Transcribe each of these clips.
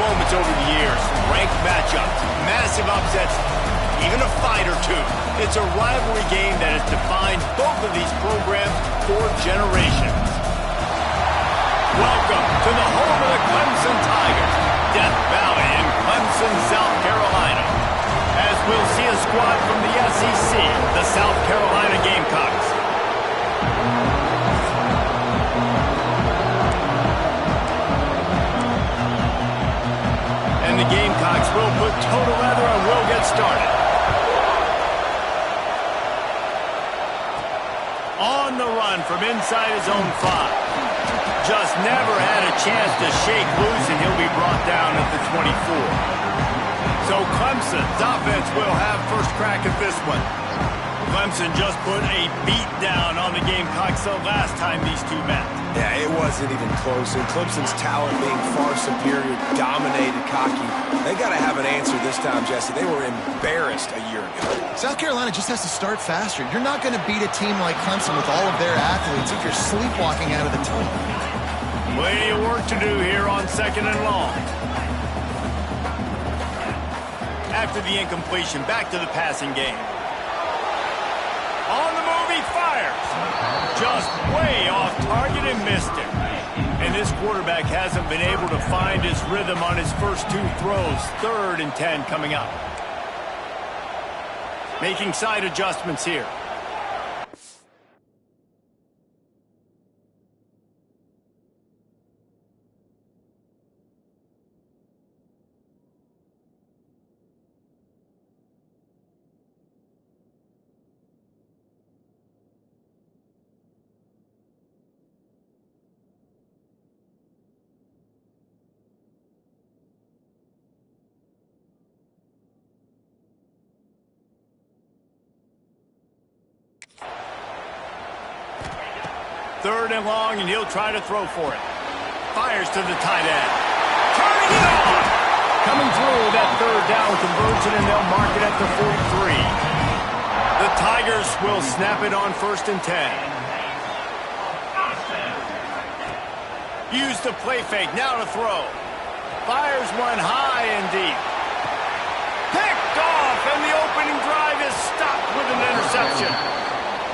moments over the years. Ranked matchups, massive upsets, even a fight or two. It's a rivalry game that has defined both of these programs for generations. Welcome to the home of the Clemson Tigers, Death Valley in Clemson, South Carolina. As we'll see a squad from the SEC, the South Carolina Gamecocks. And the Gamecocks will put toe to leather and will get started. On the run from inside his own 5. Just never had a chance to shake loose, and he'll be brought down at the 24. So Clemson's offense will have first crack at this one. Clemson just put a beat down on the Gamecocks the last time these two met. Yeah, it wasn't even close. And Clemson's talent being far superior, dominated, cocky. They got to have an answer this time, Jesse. They were embarrassed a year ago. South Carolina just has to start faster. You're not going to beat a team like Clemson with all of their athletes if you're sleepwalking out of the tunnel. Plenty of work to do here on 2nd and long. After the incompletion, back to the passing game. On the move, he fires. Just way off target and missed it. And this quarterback hasn't been able to find his rhythm on his first 2 throws. 3rd and 10 coming up. Making side adjustments here. Third and long, and he'll try to throw for it. Fires to the tight end. Turning it on! Coming through that 3rd down conversion, and they'll mark it at the 43. The Tigers will snap it on 1st and 10. Use the play fake, now to throw. Fires one high and deep. Picked off, and the opening drive is stopped with an interception.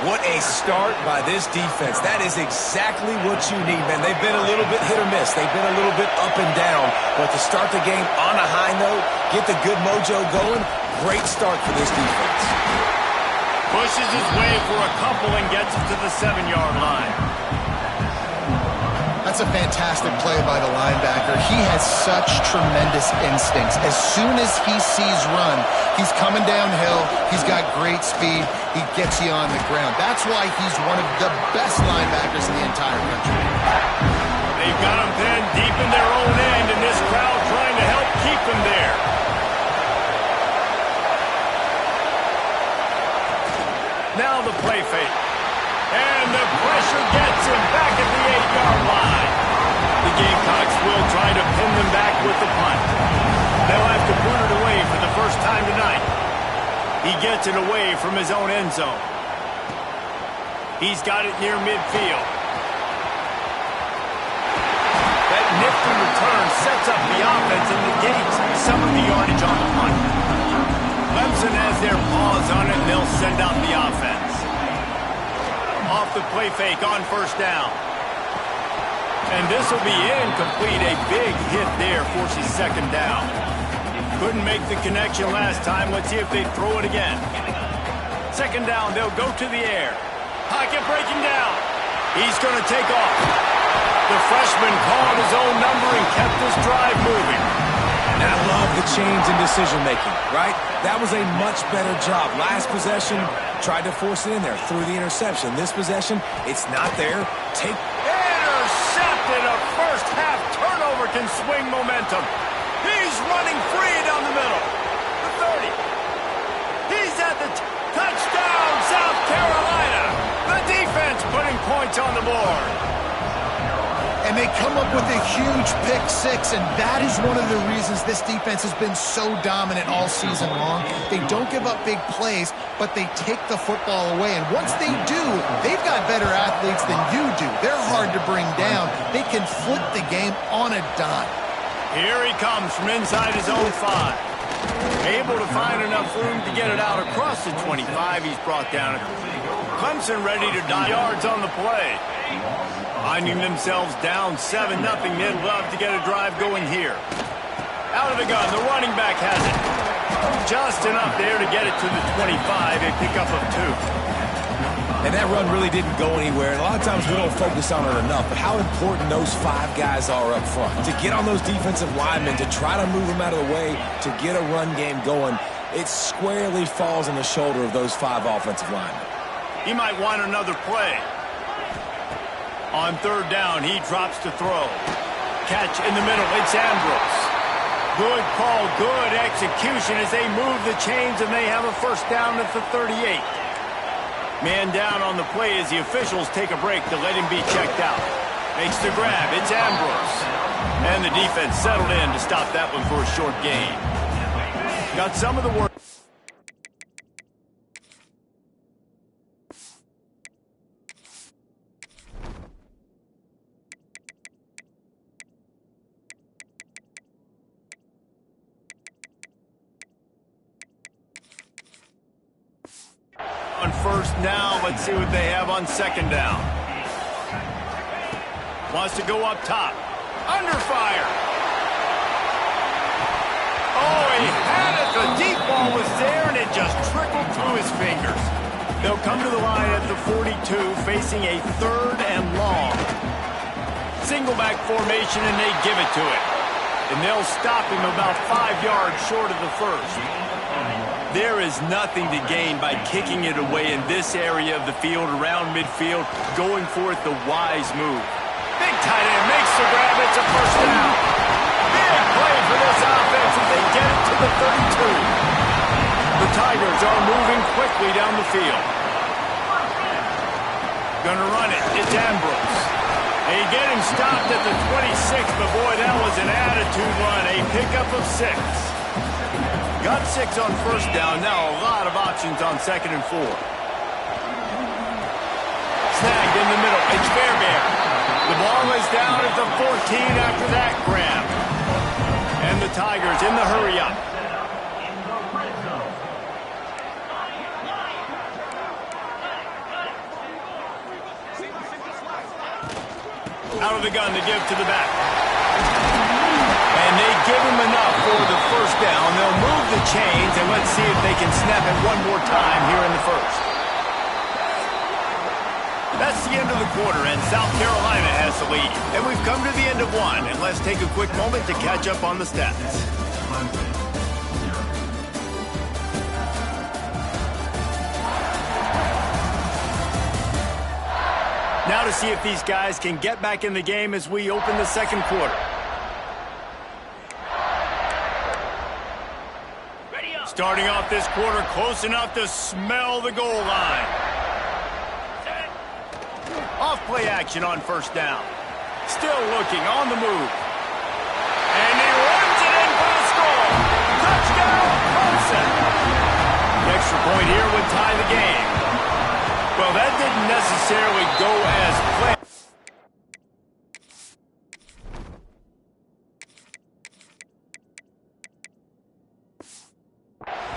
What a start by this defense. That is exactly what you need, man. They've been a little bit hit or miss. They've been a little bit up and down. But to start the game on a high note, get the good mojo going, great start for this defense. Pushes his way for a couple and gets it to the 7-yard line. That's a fantastic play by the linebacker. He has such tremendous instincts. As soon as he sees run, he's coming downhill. He's got great speed. He gets you on the ground. That's why he's one of the best linebackers in the entire country. They've got him pinned deep in their own end, and this crowd trying to help keep him there. Now the play fake. And the pressure gets him back at the 8-yard line. The Gamecocks will try to pin them back with the punt. They'll have to put it away for the first time tonight. He gets it away from his own end zone. He's got it near midfield. That nifty return sets up the offense and negates some of the yardage on the punt. Clemson has their paws on it, and they'll send out the offense. Off the play fake on 1st down. And this will be incomplete. A big hit there forces 2nd down. Couldn't make the connection last time. Let's see if they throw it again. 2nd down, they'll go to the air. Pocket breaking down. He's going to take off. The freshman called his own number and kept this drive moving. And I love the change in decision-making, right? That was a much better job. Last possession, tried to force it in there, threw the interception. This possession, it's not there. Intercepted! A first-half turnover can swing momentum. He's running free down the middle. The 30. He's at the touchdown, South Carolina. The defense putting points on the board. And they come up with a huge pick 6, and that is one of the reasons this defense has been so dominant all season long. They don't give up big plays, but they take the football away. And once they do, they've got better athletes than you do. They're hard to bring down. They can flip the game on a dime. Here he comes from inside his own 5. Able to find enough room to get it out across the 25. He's brought down. Clemson ready to dive yards on the play. Finding themselves down 7-0. They'd love to get a drive going here. Out of the gun, the running back has it. Just enough there to get it to the 25, a pickup of 2. And that run really didn't go anywhere. And a lot of times we don't focus on it enough, but how important those 5 guys are up front. To get on those defensive linemen, to try to move them out of the way, to get a run game going, it squarely falls on the shoulder of those 5 offensive linemen. He might want another play. On 3rd down, he drops to throw. Catch in the middle, it's Ambrose. Good call, good execution as they move the chains and they have a first down at the 38. Man down on the play as the officials take a break to let him be checked out. Makes the grab, it's Ambrose. And the defense settled in to stop that one for a short gain. Got some of the work. On 1st down, let's see what they have on 2nd down. Wants to go up top. Under fire. Oh, he had it. The deep ball was there, and it just trickled through his fingers. They'll come to the line at the 42, facing a 3rd and long. Single back formation, and they give it to him. And they'll stop him about 5 yards short of the 1st. There is nothing to gain by kicking it away in this area of the field, around midfield, going for it the wise move. Big tight end makes the grab. It's a first down. Big play for this offense as they get it to the 32. The Tigers are moving quickly down the field. Gonna run it. It's Ambrose. They get him stopped at the 26, but boy, that was an attitude run. A pickup of 6. Got 6 on 1st down. Now a lot of options on 2nd and 4. Snagged in the middle. It's Fairbairn. The ball is down at the 14 after that grab. And the Tigers in the hurry up. Out of the gun to give to the back. And they give him enough for the first down. They'll move the chains, and let's see if they can snap it one more time here in the 1st. That's the end of the quarter, and South Carolina has the lead. And we've come to the end of 1, and let's take a quick moment to catch up on the stats. Now to see if these guys can get back in the game as we open the 2nd quarter. Starting off this quarter close enough to smell the goal line. Off play action on 1st down. Still looking on the move. And he runs it in for the score. Touchdown, Clemson. The extra point here would tie the game. Well, that didn't necessarily go as planned.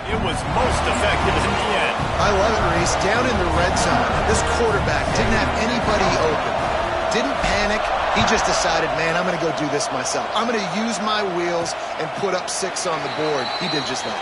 It was most effective in the end. I love it, Reese. Down in the red zone, this quarterback didn't have anybody open. Didn't panic. He just decided, man, I'm going to go do this myself. I'm going to use my wheels and put up 6 on the board. He did just that.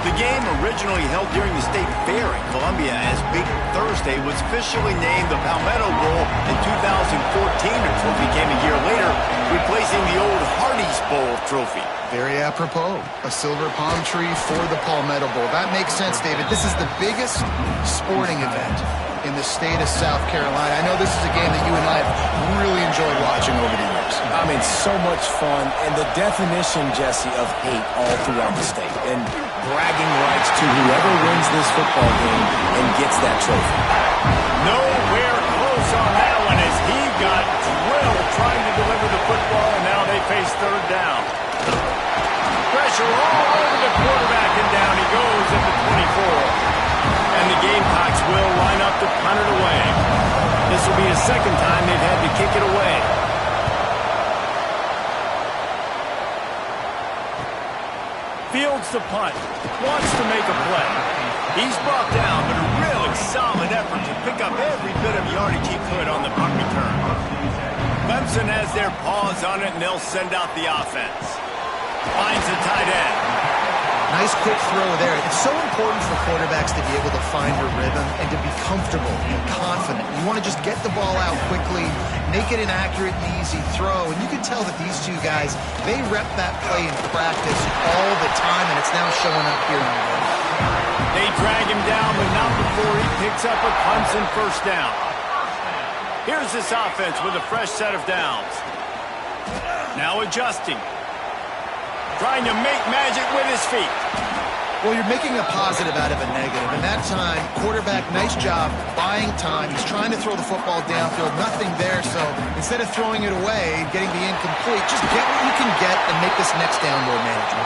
The game, originally held during the State Fair in Columbia as Big Thursday, was officially named the Palmetto Bowl in 2014. The trophy came a year later, replacing the old Hardee's Bowl trophy. Very apropos. A silver palm tree for the Palmetto Bowl. That makes sense, David. This is the biggest sporting event in the state of South Carolina. I know this is a game that you and I have really enjoyed watching over the years. I mean, so much fun, and the definition, Jesse, of hate all throughout the state. And bragging rights to whoever wins this football game and gets that trophy. Nowhere close on that one as he got drilled trying to deliver the football, and now they face 3rd down. Pressure all over the quarterback, and down he goes at the 24. And the Gamecocks will line up to punt it away. This will be the 2nd time they've had to kick it away. Fields the punt. Wants to make a play. He's brought down, but a really solid effort to pick up every bit of yardage he could on the punt return. Clemson has their paws on it, and they'll send out the offense. Finds the tight end. Nice quick throw there. It's so important for quarterbacks to be able to find your rhythm and to be comfortable and confident. You want to just get the ball out quickly, make it an accurate and easy throw. And you can tell that these two guys, they rep that play in practice all the time, and it's now showing up here in the game. They drag him down, but not before he picks up a Clemson first down. Here's this offense with a fresh set of downs. Now adjusting. Trying to make magic with his feet. Well, you're making a positive out of a negative. And that time, quarterback, nice job, buying time. He's trying to throw the football downfield. Nothing there, so instead of throwing it away, getting the incomplete, just get what you can get and make this next down more manageable.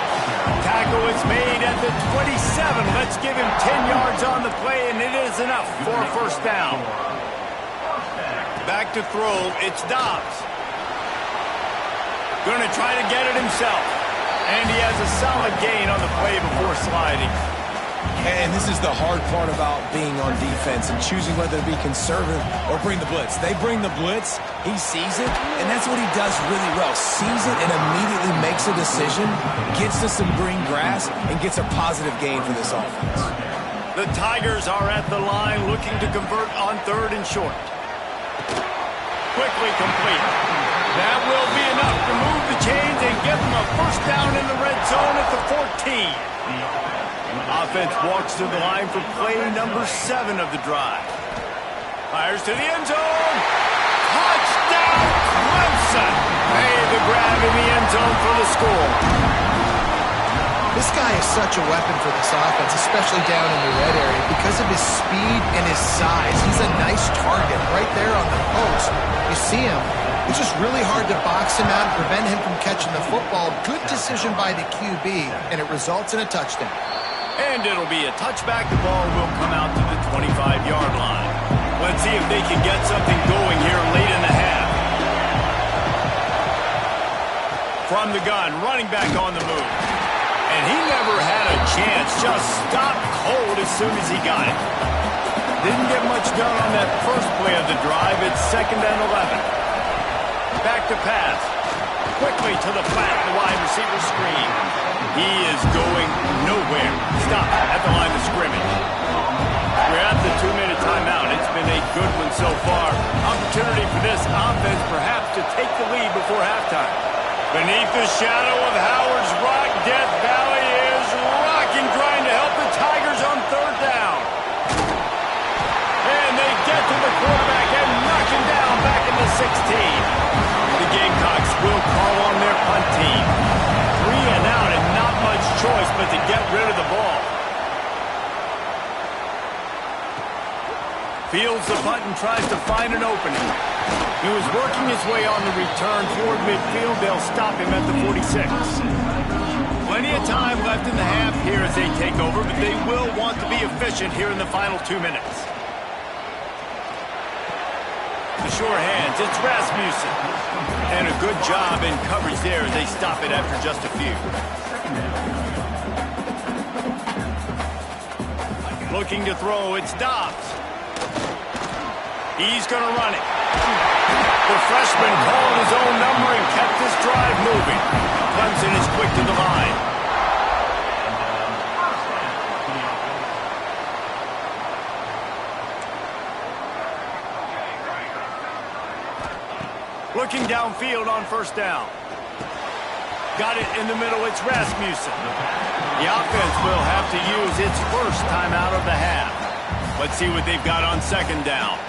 Tackle is made at the 27. Let's give him 10 yards on the play, and it is enough for a first down. Back to throw, it's Dobbs. Gonna try to get it himself. And he has a solid gain on the play before sliding. And this is the hard part about being on defense and choosing whether to be conservative or bring the blitz. They bring the blitz, he sees it, and that's what he does really well. Sees it and immediately makes a decision, gets to some green grass, and gets a positive gain for this offense. The Tigers are at the line looking to convert on 3rd and short. Quickly complete. That will be enough to move the chains and give them a first down in the red zone at the 14. Offense walks to the line for play number 7 of the drive. Fires to the end zone. Touchdown, Clemson. Made the grab in the end zone for the score. This guy is such a weapon for this offense, especially down in the red area, because of his speed and his size. He's a nice target right there on the post. You see him. It's just really hard to box him out and prevent him from catching the football. Good decision by the QB, and it results in a touchdown. And it'll be a touchback. The ball will come out to the 25-yard line. Let's see if they can get something going here late in the half. From the gun, running back on the move. And he never had a chance, just stopped cold as soon as he got it. Didn't get much done on that first play of the drive. It's 2nd and 11. Back to pass. Quickly to the flat, the wide receiver screen. He is going nowhere. Stop at the line of scrimmage. We're at the 2-minute timeout. It's been a good one so far. Opportunity for this offense perhaps to take the lead before halftime. Beneath the shadow of Howard's Rock, Death Valley is rocking, trying to help the Tigers on 3rd down. And they get to the quarterback and knock him down back in the 16. The Gamecocks will call on their punt team. 3 and out and not much choice but to get rid of the ball. Fields the punt and tries to find an opening. He was working his way on the return toward midfield. They'll stop him at the 46. Plenty of time left in the half here as they take over, but they will want to be efficient here in the final 2 minutes. The sure hands, it's Rasmussen. And a good job in coverage there as they stop it after just a few. Looking to throw, it's Dobbs. He's going to run it. The freshman called his own number and kept this drive moving. Clemson is quick to the line. Looking downfield on first down. Got it in the middle, it's Rasmussen. The offense will have to use its first time out of the half. Let's see what they've got on 2nd down.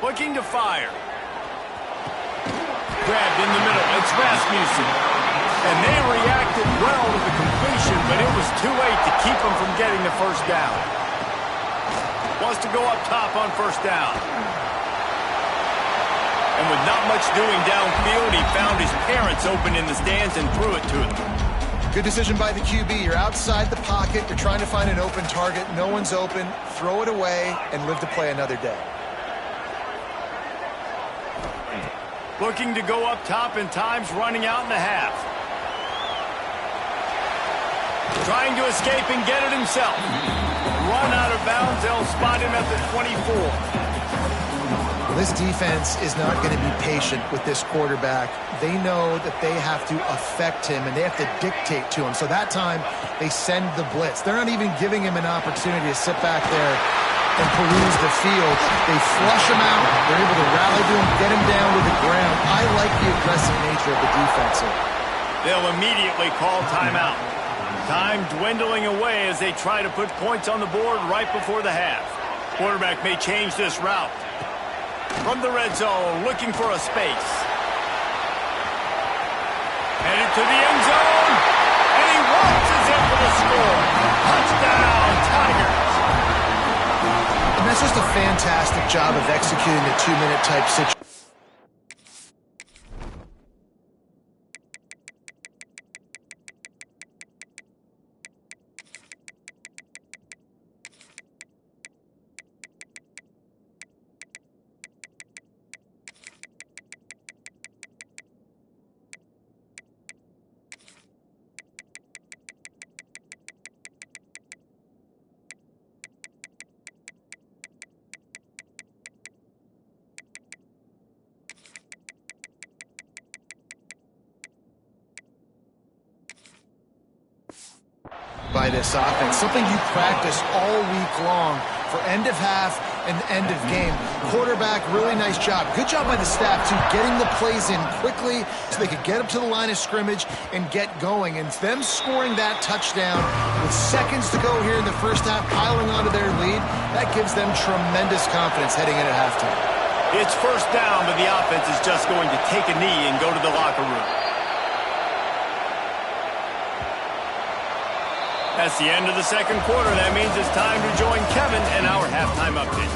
Looking to fire. Grabbed in the middle, it's Rasmussen. And they reacted well to the completion, but it was too late to keep them from getting the first down. Wants to go up top on first down. And with not much doing downfield, he found his parents open in the stands and threw it to them. Good decision by the QB. You're outside the pocket. You're trying to find an open target. No one's open. Throw it away and live to play another day. Looking to go up top, and time's running out in the half. Trying to escape and get it himself. Run out of bounds. They'll spot him at the 24. This defense is not going to be patient with this quarterback. They know that they have to affect him, and they have to dictate to him. So that time, they send the blitz. They're not even giving him an opportunity to sit back there and peruse the field. They flush him out. They're able to rally to him, get him down to the ground. I like the aggressive nature of the defense here. They'll immediately call timeout. Time dwindling away as they try to put points on the board right before the half. Quarterback may change this route. From the red zone, looking for a space. Headed to the end zone, and he waltzes in for the score. Touchdown, Tigers. And that's just a fantastic job of executing a two-minute type situation. By this offense, something you practice all week long for end of half and end of game. Quarterback, really nice job. Good job by the staff, too, getting the plays in quickly so they could get up to the line of scrimmage and get going. And them scoring that touchdown with seconds to go here in the first half, piling onto their lead, that gives them tremendous confidence heading in at halftime. It's first down, but the offense is just going to take a knee and go to the locker room. That's the end of the second quarter. That means it's time to join Kevin and our halftime update.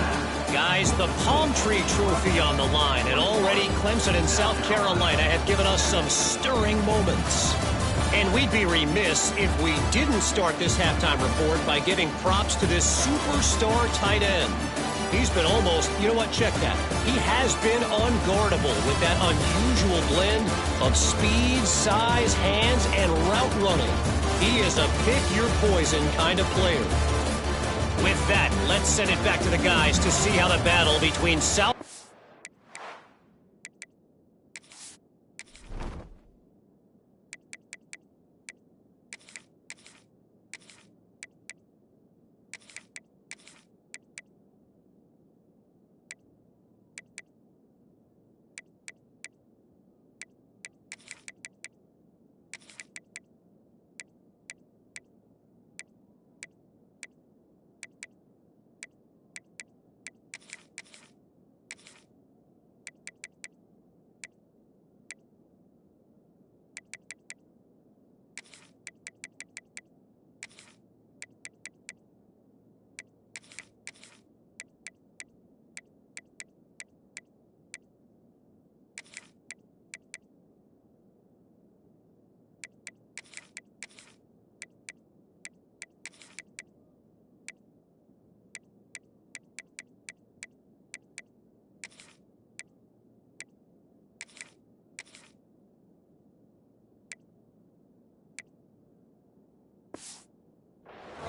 Guys, the Palm Tree Trophy on the line, and already Clemson and South Carolina have given us some stirring moments. And we'd be remiss if we didn't start this halftime report by giving props to this superstar tight end. He's been almost, you know what, check that. He has been unguardable with that unusual blend of speed, size, hands, and route running. He is a pick-your-poison kind of player. With that, let's send it back to the guys to see how the battle between South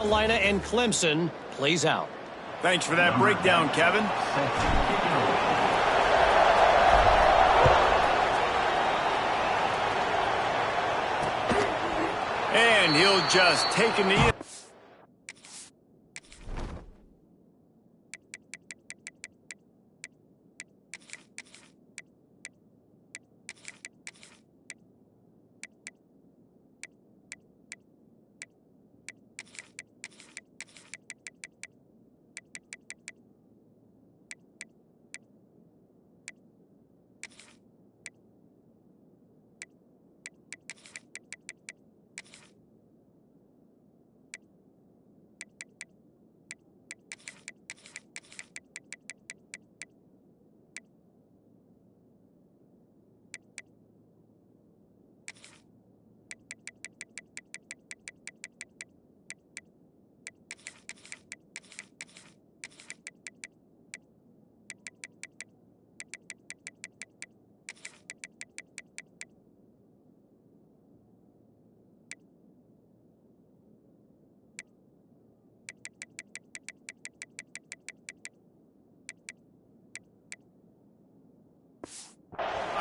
Carolina and Clemson plays out. Thanks for that breakdown, Kevin. And he'll just take a knee.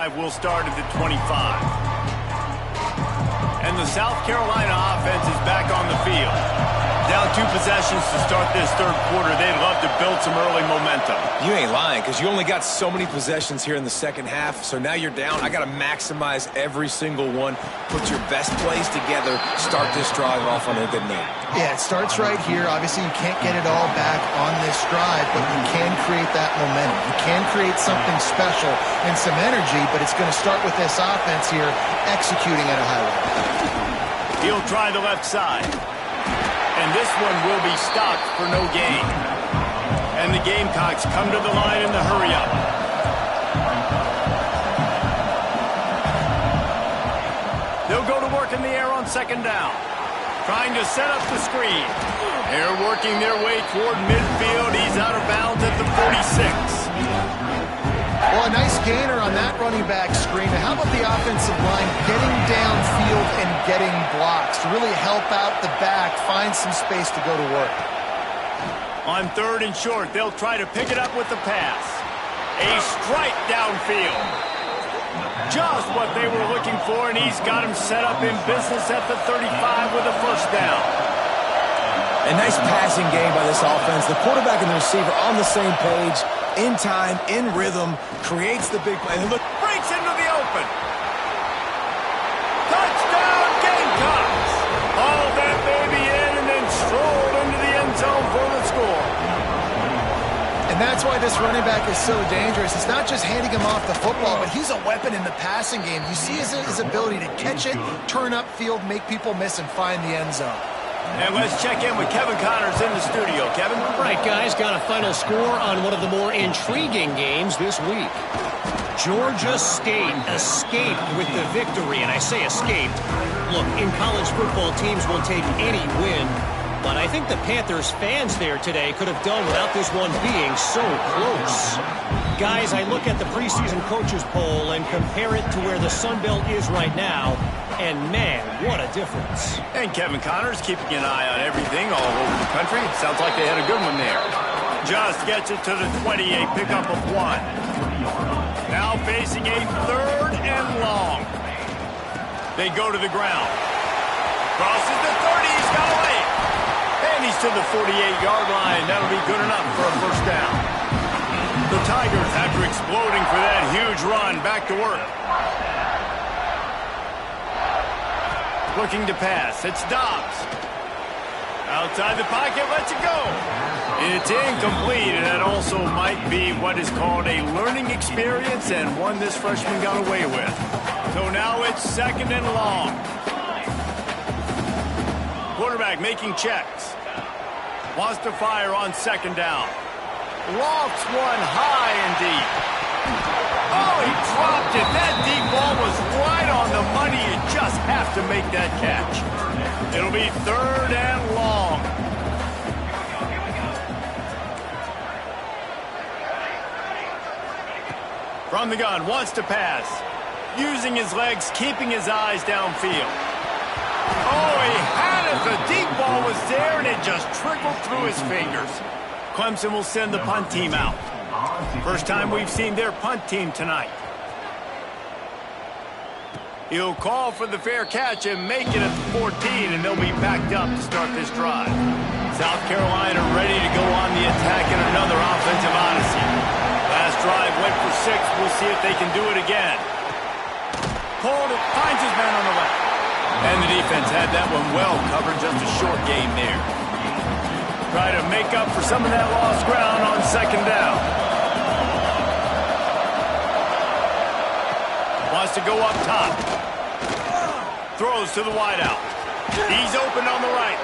drive will start at the 25. And the South Carolina offense is back on the field. Down 2 possessions to start this third quarter. They'd love to build some early momentum. You ain't lying, because you only got so many possessions here in the second half, so now you're down. I got to maximize every single one. Put your best plays together. Start this drive off on a good note. Yeah, it starts right here. Obviously, you can't get it all back on this drive, but you can create that momentum. You can create something special and some energy, but it's going to start with this offense here executing at a high level. He'll try the left side. And this one will be stopped for no gain. And the Gamecocks come to the line in the hurry-up. They'll go to work in the air on second down. Trying to set up the screen. They're working their way toward midfield. He's out of bounds at the 46. Well, a nice gainer on that running back screen. Now, how about the offensive line getting downfield and getting blocks to really help out the back, find some space to go to work? On 3rd and short, they'll try to pick it up with the pass. A strike downfield. Just what they were looking for, and he's got him set up in business at the 35 with a first down. A nice passing game by this offense. The quarterback and the receiver on the same page, in time, in rhythm, creates the big play. And look, breaks into the open. Touchdown, Gamecocks! Hauled that baby in and then strolled into the end zone for the score. And that's why this running back is so dangerous. It's not just handing him off the football, but he's a weapon in the passing game. You see his ability to catch it, turn upfield, make people miss, and find the end zone. And let's check in with Kevin Connors in the studio. Kevin? Right, guys, got a final score on one of the more intriguing games this week. Georgia State escaped with the victory, and I say escaped. Look, in college football, teams will take any win, but I think the Panthers fans there today could have done without this one being so close. Guys, I look at the preseason coaches poll and compare it to where the Sun Belt is right now, and man, what a difference. And Kevin Connors keeping an eye on everything all over the country. Sounds like they had a good one there. Just gets it to the 28, pickup of 1. Now facing a 3rd and long. They go to the ground. Crosses the 30, he's got away. And he's to the 48-yard line. That'll be good enough for a first down. The Tigers, after exploding for that huge run, back to work. Looking to pass. It's Dobbs. Outside the pocket, lets it go. It's incomplete, and that also might be what is called a learning experience and one this freshman got away with. So now it's 2nd and long. Quarterback making checks. Wants to fire on 2nd down. Lofts one high and deep. Oh, he dropped it. That deep ball was right on the money. You just have to make that catch. It'll be 3rd and long. From the gun, wants to pass. Using his legs, keeping his eyes downfield. Oh, he had it. The deep ball was there, and it just trickled through his fingers. Clemson will send the punt team out. First time we've seen their punt team tonight. He'll call for the fair catch and make it at the 14, and they'll be backed up to start this drive. South Carolina ready to go on the attack in another offensive odyssey. Last drive went for 6. We'll see if they can do it again. Pulled it, finds his man on the left. And the defense had that one well covered, just a short gain there. Try to make up for some of that lost ground on 2nd down. Wants to go up top. Throws to the wideout. He's open on the right.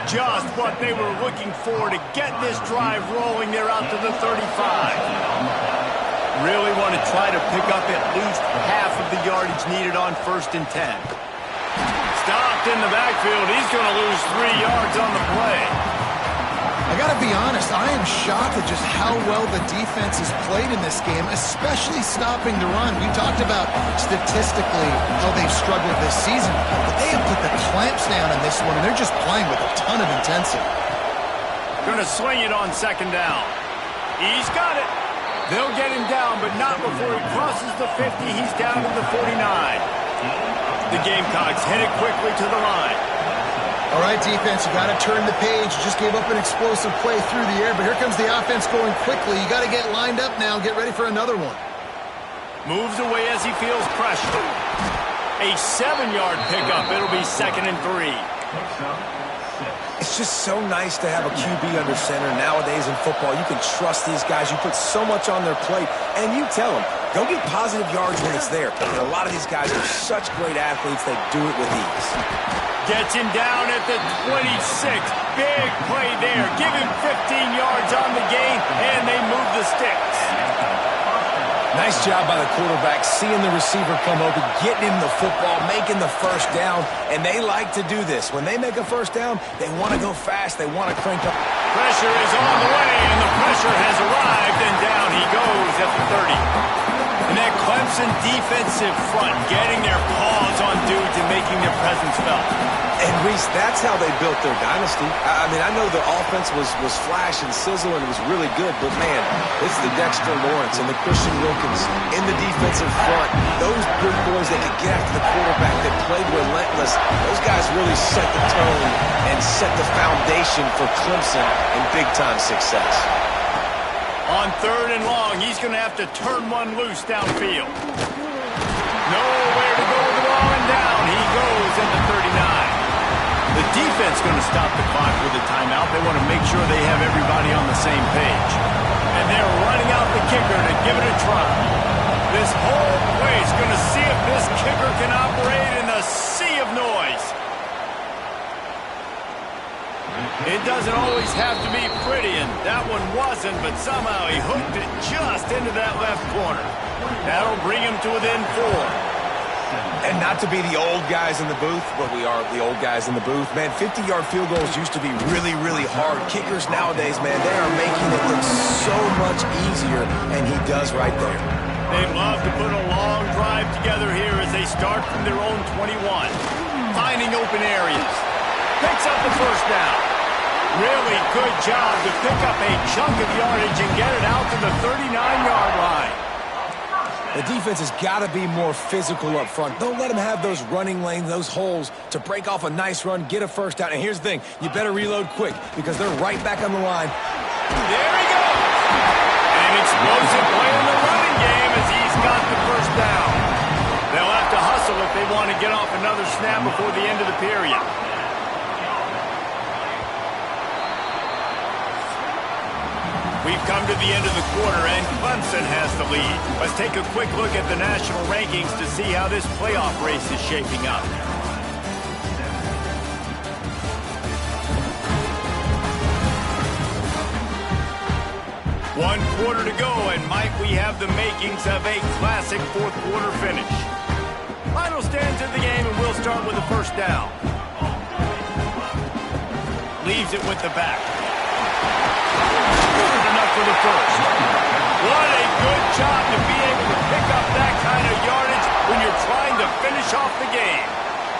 Just what they were looking for to get this drive rolling. They're out to the 35. Really want to try to pick up at least half of the yardage needed on 1st and 10. Stopped in the backfield. He's going to lose 3 yards on the play. I got to be honest, I am shocked at just how well the defense has played in this game, especially stopping the run. We talked about statistically how they've struggled this season, but they have put the clamps down in this one, and they're just playing with a ton of intensity. Going to swing it on 2nd down. He's got it. They'll get him down, but not before he crosses the 50. He's down to the 49. The Gamecocks headed quickly to the line. All right, defense, you got to turn the page. You just gave up an explosive play through the air, but here comes the offense going quickly. You got to get lined up now. Get ready for another one. Moves away as he feels pressure. A 7-yard pickup. It'll be 2nd and 3. It's just so nice to have a QB under center nowadays in football. You can trust these guys. You put so much on their plate, and you tell them, go get positive yards when it's there. And a lot of these guys are such great athletes, they do it with ease. Gets him down at the 26. Big play there. Give him 15 yards on the gain, and they move the sticks. Nice job by the quarterback, seeing the receiver come open, getting him the football, making the first down, and they like to do this. When they make a first down, they want to go fast, they want to crank up. Pressure is on the way, and the pressure has arrived, and down he goes at the 30. And that Clemson defensive front getting their paws on dudes and making their presence felt. And, Reese, that's how they built their dynasty. I mean, I know the offense was flash and sizzle and it was really good, but, man, it's the Dexter Lawrence and the Christian Wilkins in the defensive front. Those big boys that could get after the quarterback, that played relentless, those guys really set the tone and set the foundation for Clemson in big-time success. On 3rd and long, he's going to have to turn one loose downfield. Nowhere to go with the ball, and down he goes at the 39. The defense going to stop the clock with a timeout. They want to make sure they have everybody on the same page. And they're running out the kicker to give it a try. This whole place going to see if this kicker can operate in the sea of noise. It doesn't always have to be pretty, and that one wasn't, but somehow he hooked it just into that left corner. That'll bring him to within 4. And not to be the old guys in the booth, but we are the old guys in the booth. Man, 50-yard field goals used to be really, really hard. Kickers nowadays, man, they are making it look so much easier, and he does right there. They love to put a long drive together here as they start from their own 21. Finding open areas. Picks up the first down. Really good job to pick up a chunk of yardage and get it out to the 39-yard line. The defense has got to be more physical up front. Don't let them have those running lanes, those holes to break off a nice run, get a first down. And here's the thing, you better reload quick because they're right back on the line. There he goes. An explosive play in the running game as he's got the first down. They'll have to hustle if they want to get off another snap before the end of the period. We've come to the end of the quarter, and Clemson has the lead. Let's take a quick look at the national rankings to see how this playoff race is shaping up. One quarter to go, and might we have the makings of a classic fourth-quarter finish. Final stands of the game, and we'll start with the first down. Leaves it with the back. For the first. What a good job to be able to pick up that kind of yardage when you're trying to finish off the game.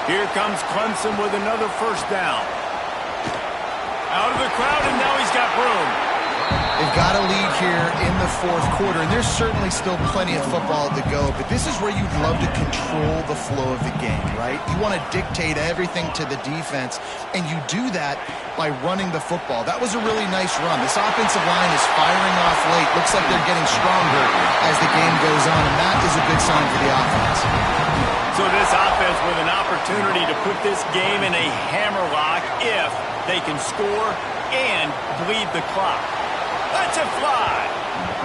Here comes Clemson with another first down. Out of the crowd, and now he's got room. They've got a lead here in the fourth quarter, and there's certainly still plenty of football to go, but this is where you'd love to control the flow of the game, right? You want to dictate everything to the defense, and you do that by running the football. That was a really nice run. This offensive line is firing off late. Looks like they're getting stronger as the game goes on, and that is a good sign for the offense. So this offense with an opportunity to put this game in a hammerlock if they can score and bleed the clock. That's a fly.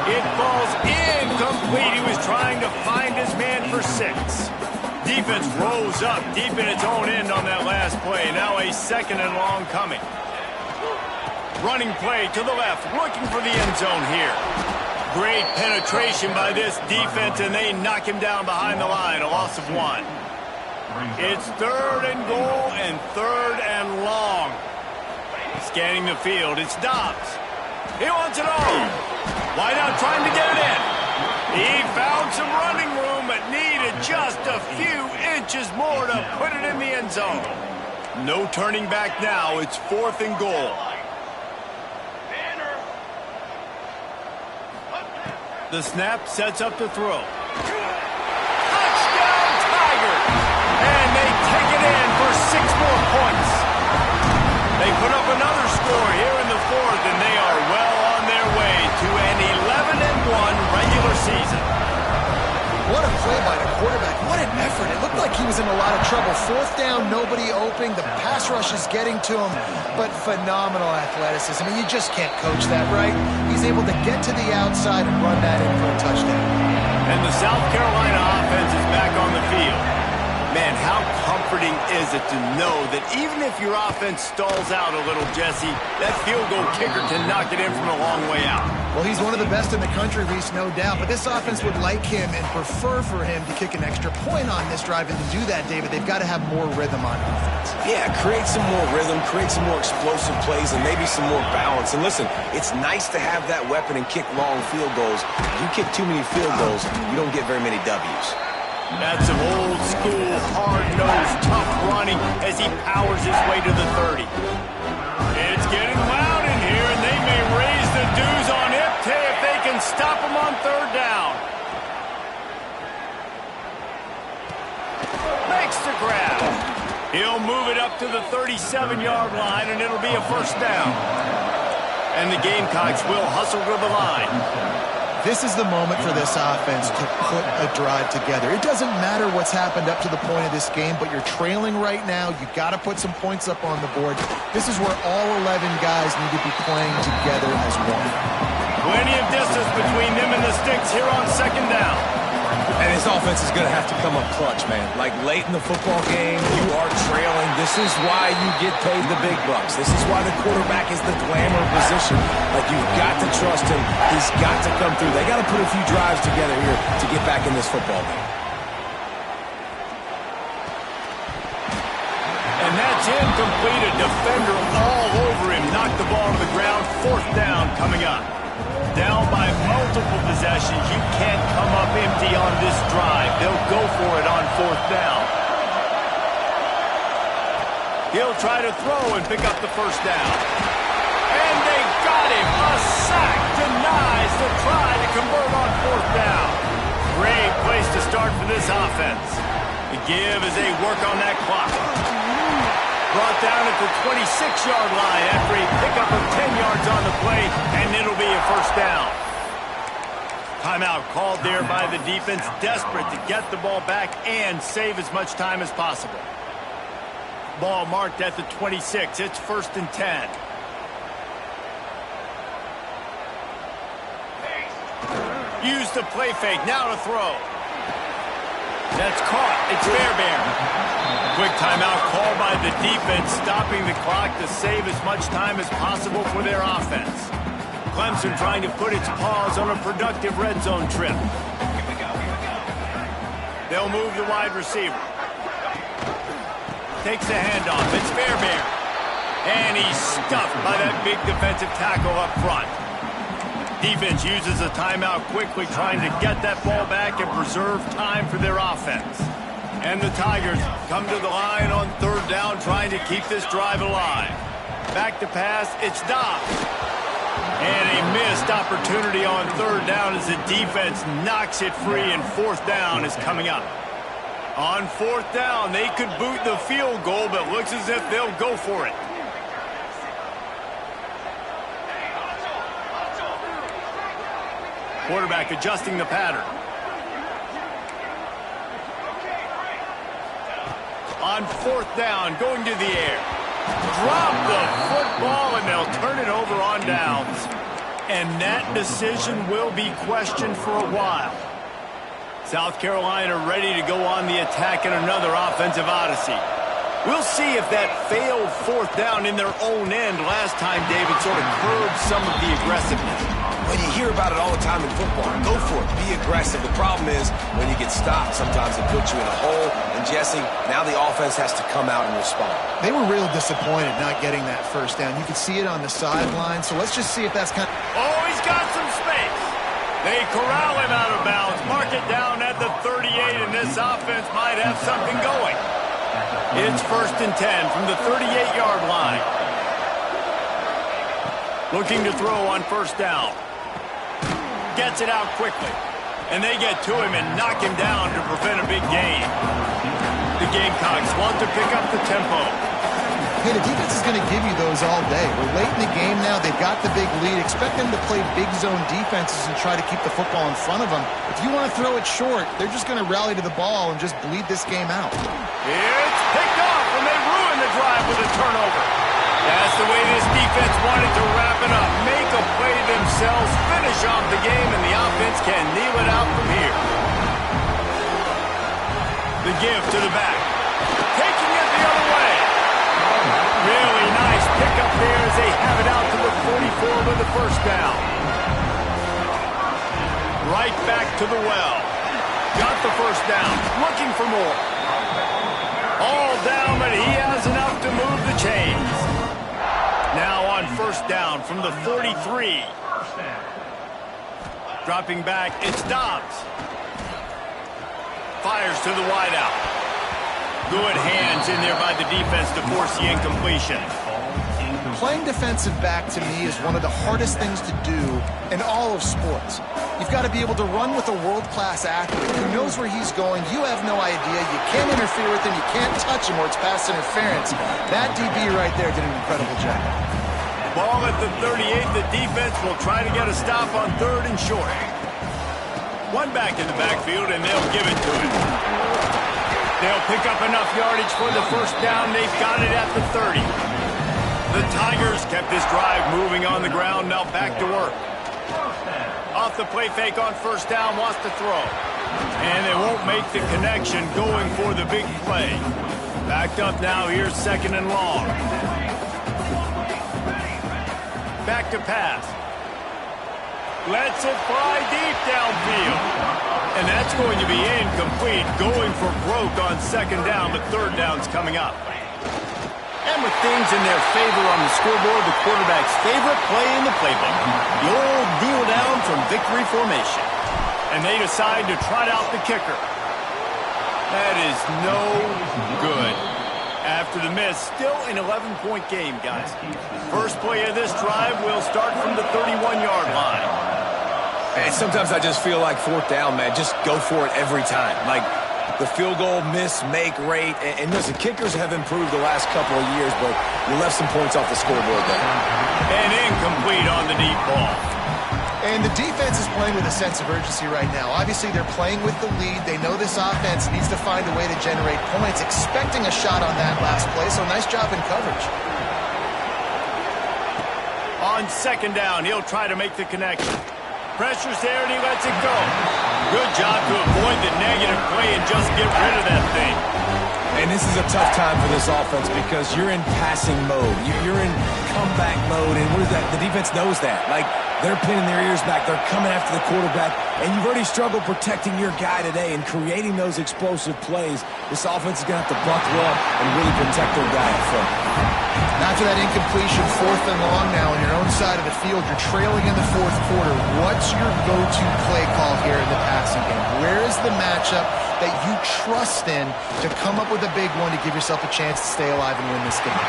It falls incomplete. He was trying to find his man for 6. Defense rose up deep in its own end on that last play. Now a 2nd and long coming. Running play to the left, looking for the end zone here. Great penetration by this defense, and they knock him down behind the line, a loss of 1. It's 3rd and goal and 3rd and long. Scanning the field, it's Dobbs. He wants it all. Wide out trying to get it in. He found some running room, but needed just a few inches more to put it in the end zone. No turning back now. It's 4th and goal. The snap sets up the throw. Touchdown, Tigers! And they take it in for 6 more points. They put up another score here in the fourth, and they are well on their way to an 11-1 regular season. What a play by the quarterback. What an effort. It looked like he was in a lot of trouble. 4th down, nobody open. The pass rush is getting to him, but phenomenal athleticism. I mean, you just can't coach that, right? He's able to get to the outside and run that in for a touchdown. And the South Carolina offense is back on the field. Man, how comforting is it to know that even if your offense stalls out a little, Jesse, that field goal kicker can knock it in from a long way out. Well, he's one of the best in the country, Reese, no doubt. But this offense would like him and prefer for him to kick an extra point on this drive. And to do that, David, they've got to have more rhythm on defense. Yeah, create some more rhythm, create some more explosive plays, and maybe some more balance. And listen, it's nice to have that weapon and kick long field goals. If you kick too many field goals, you don't get very many W's. That's some old-school, hard-nosed, tough running as he powers his way to the 30. It's getting loud in here, and they may raise the dues on Ipte if they can stop him on 3rd down. Makes the grab. He'll move it up to the 37-yard line, and it'll be a 1st down. And the Gamecocks will hustle to the line. This is the moment for this offense to put a drive together. It doesn't matter what's happened up to the point of this game, but you're trailing right now. You've got to put some points up on the board. This is where all 11 guys need to be playing together as one. Plenty of distance between them and the sticks here on 2nd down. And his offense is going to have to come up clutch, man. Like late in the football game, you are trailing. This is why you get paid the big bucks. This is why the quarterback is the glamour position. Like, you've got to trust him. He's got to come through. They got to put a few drives together here to get back in this football game. And that's incomplete. A defender all over him. Knocked the ball to the ground. 4th down coming up. Down by multiple possessions. You can't come up empty on this drive. They'll go for it on 4th down. He'll try to throw and pick up the 1st down. And they got him. A sack denies the try to convert on 4th down. Great place to start for this offense. The give as they work on that clock. Brought down at the 26-yard line after a pickup of 10 yards on the play, and it'll be a 1st down. Timeout called there by the defense, desperate to get the ball back and save as much time as possible. Ball marked at the 26. It's 1st and 10. Use the play fake. Now to throw. That's caught. It's Fairbairn. Quick timeout called by the defense, stopping the clock to save as much time as possible for their offense. Clemson trying to put its paws on a productive red zone trip. They'll move the wide receiver. Takes the handoff. It's Fairbairn. And he's stuffed by that big defensive tackle up front. Defense uses a timeout quickly, trying to get that ball back and preserve time for their offense. And the Tigers come to the line on 3rd down, trying to keep this drive alive. Back to pass, it's Dobbs. And a missed opportunity on 3rd down as the defense knocks it free, and 4th down is coming up. On 4th down, they could boot the field goal, but looks as if they'll go for it. Quarterback adjusting the pattern. On 4th down, going to the air. Drop the football, and they'll turn it over on downs. And that decision will be questioned for a while. South Carolina ready to go on the attack in another offensive odyssey. We'll see if that failed 4th down in their own end last time, David, sort of curbed some of the aggressiveness. Well, you hear about it all the time in football. Go for it. Be aggressive. The problem is when you get stopped, sometimes it puts you in a hole. And, Jesse, now the offense has to come out and respond. They were real disappointed not getting that 1st down. You could see it on the sideline. So let's just see if that's kind of... Oh, he's got some space. They corral him out of bounds. Mark it down at the 38, and this offense might have something going. It's 1st and 10 from the 38-yard line. Looking to throw on 1st down. gets it out quickly. And they get to him and knock him down to prevent a big gain. The Gamecocks want to pick up the tempo. Hey, the defense is going to give you those all day. We're late in the game now. They've got the big lead. Expect them to play big zone defenses and try to keep the football in front of them. If you want to throw it short, they're just going to rally to the ball and just bleed this game out. It's picked off, and they ruin the drive with a turnover. That's the way this defense wanted to wrap it up. Make a play themselves, finish off the game, and the offense can kneel it out from here. The give to the back. Taking it the other way. Really nice pickup there as they have it out to the 44 with the first down. Right back to the well. Got the first down. Looking for more. All down, but he has enough to move the chains. Now on first down from the 43. Dropping back, it's Dobbs. Fires to the wideout. Good hands in there by the defense to force the incompletion. Playing defensive back, to me, is one of the hardest things to do in all of sports. You've got to be able to run with a world-class athlete who knows where he's going. You have no idea. You can't interfere with him. You can't touch him or it's pass interference. That DB right there did an incredible job. Ball at the 38. The defense will try to get a stop on third and short. One back in the backfield, and they'll give it to him. They'll pick up enough yardage for the first down. They've got it at the 30. The Tigers kept this drive moving on the ground. Now back to work. Off the play fake on first down, wants to throw. And they won't make the connection going for the big play. Backed up now, here's second and long. Back to pass. Lets it fly deep downfield. And that's going to be incomplete. Going for broke on second down, but third down's coming up. And with things in their favor on the scoreboard, the quarterback's favorite play in the playbook. The old kneel down from victory formation. And they decide to trot out the kicker. That is no good. After the miss, still an 11-point game, guys. First play of this drive will start from the 31-yard line. And sometimes I just feel like fourth down, man. Just go for it every time. Like the field goal miss, make rate. And listen, kickers have improved the last couple of years, but you left some points off the scoreboard there. And incomplete on the deep ball. And the defense is playing with a sense of urgency right now. Obviously, they're playing with the lead. They know this offense needs to find a way to generate points, expecting a shot on that last play, so nice job in coverage. On second down, he'll try to make the connection. Pressure's there, and he lets it go. Good job to avoid the negative play and just get rid of that thing. And this is a tough time for this offense because you're in passing mode. You're in comeback mode, and what is that? The defense knows that. Like, they're pinning their ears back. They're coming after the quarterback, and you've already struggled protecting your guy today and creating those explosive plays. This offense is going to have to buckle up and really protect their guy up front. After that incompletion, fourth and long now on your own side of the field, you're trailing in the fourth quarter. What's your go-to play call here in the passing game? Where is the matchup that you trust in to come up with a big one to give yourself a chance to stay alive and win this game?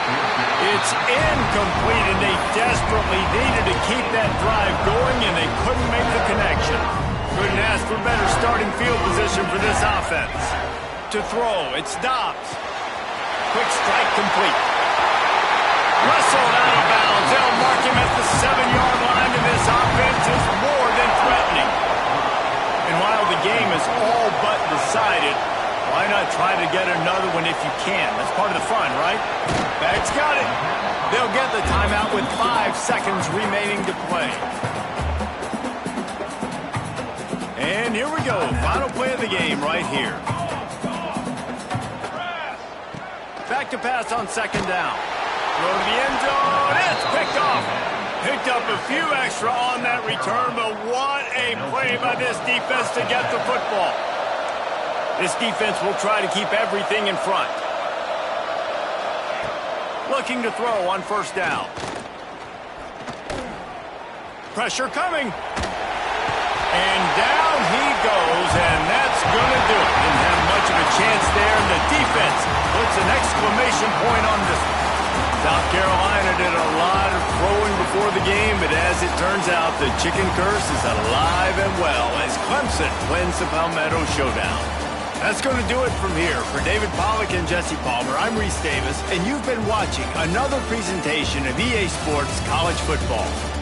It's incomplete, and they desperately needed to keep that drive going, and they couldn't make the connection. Couldn't ask for better starting field position for this offense. To throw, it's Dobbs. Quick strike complete. Wrestled out of bounds. They'll mark him at the 7-yard line, and this offense is more than threatening. And while the game is all but decided, why not try to get another one if you can? That's part of the fun, right? Bag's got it. They'll get the timeout with 5 seconds remaining to play. And here we go. Final play of the game right here. Back to pass on second down. Throw to the end zone. It's picked off. Picked up a few extra on that return, but what a play by this defense to get the football. This defense will try to keep everything in front. Looking to throw on first down. Pressure coming. And down he goes, and that's going to do it. Didn't have much of a chance there, and the defense puts an exclamation point on this one. South Carolina did a lot of throwing before the game, but as it turns out, the chicken curse is alive and well as Clemson wins the Palmetto Showdown. That's going to do it from here. For David Pollack and Jesse Palmer, I'm Reese Davis, and you've been watching another presentation of EA Sports College Football.